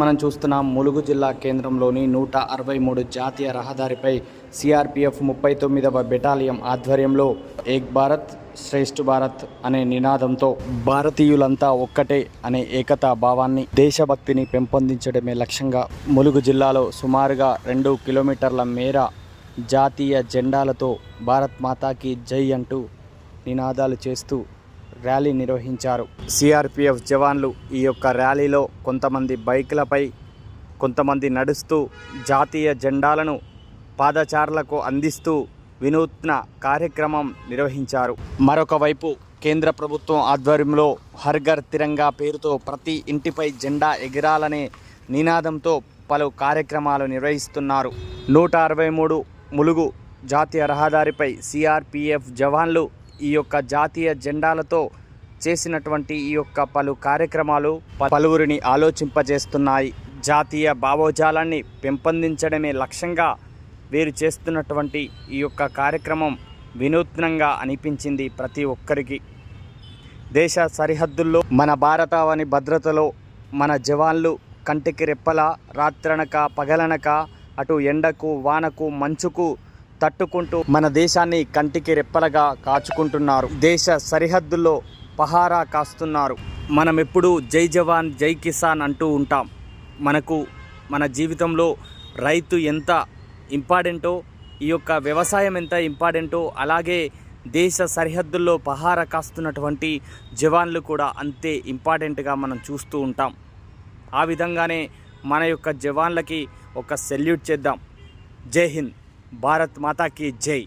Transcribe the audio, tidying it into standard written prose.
మనం చూస్తున్నాం ములుగు జిల్లా కేంద్రంలోని 163 జాతీయ రహదారిపై సిఆర్పిఎఫ్ 39వ బెటాలియం ఆధ్వర్యంలో ఏక్ భారత్ శ్రేష్ఠ భారత్ అనే నినాదంతో భారతీయులంతా ఒక్కటే అనే ఏకతా భావాన్ని, దేశభక్తిని పెంపొందించడమే లక్ష్యంగా ములుగు జిల్లాలో సుమారుగా 2 కిలోమీటర్ల మేర జాతీయ జెండాలతో భారత్ మాతాకి జై అంటూ నినాదాలు చేస్తూ ర్యాలీ నిర్వహించారు. సిఆర్పిఎఫ్ జవాన్లు ఈ యొక్క ర్యాలీలో కొంతమంది బైకులపై, కొంతమంది నడుస్తూ జాతీయ జెండాలను పాదచారులకు అందిస్తూ వినూత్న కార్యక్రమం నిర్వహించారు. మరొక వైపు కేంద్ర ప్రభుత్వం ఆధ్వర్యంలో హర్ ఘర్ తిరంగా పేరుతో ప్రతి ఇంటిపై జెండా ఎగిరాలనే నినాదంతో పలు కార్యక్రమాలు నిర్వహిస్తున్నారు. 163 ములుగు జాతీయ రహదారిపై సిఆర్పిఎఫ్ జవాన్లు ఈ యొక్క జాతీయ జెండాలతో చేసినటువంటి ఈ యొక్క పలు కార్యక్రమాలు పలువురిని ఆలోచింపజేస్తున్నాయి. జాతీయ భావోజాలాన్ని పెంపొందించడమే లక్ష్యంగా వీరు చేస్తున్నటువంటి ఈ యొక్క కార్యక్రమం వినూత్నంగా అనిపించింది ప్రతి ఒక్కరికి. దేశ సరిహద్దుల్లో మన భారతావని భద్రతలో మన జవాన్లు కంటికి రెప్పలా రాత్రనక పగలనక అటు ఎండకు వానకు మంచుకు తట్టుకుంటూ మన దేశాన్ని కంటికి రెప్పలగా కాచుకుంటున్నారు. దేశ సరిహద్దుల్లో పహారా కాస్తున్నారు. మనం ఎప్పుడు జై జవాన్ జై కిసాన్ అంటూ ఉంటాం. మనకు మన జీవితంలో రైతు ఎంత ఇంపార్టెంటో, ఈ యొక్క వ్యవసాయం ఎంత ఇంపార్టెంటో, అలాగే దేశ సరిహద్దుల్లో పహారా కాస్తున్నటువంటి జవాన్లు కూడా అంతే ఇంపార్టెంట్గా మనం చూస్తూ ఉంటాం. ఆ విధంగానే మన యొక్క జవాన్లకి ఒక సెల్యూట్ చేద్దాం. జై హింద్, భారత్ మాతాకి జై.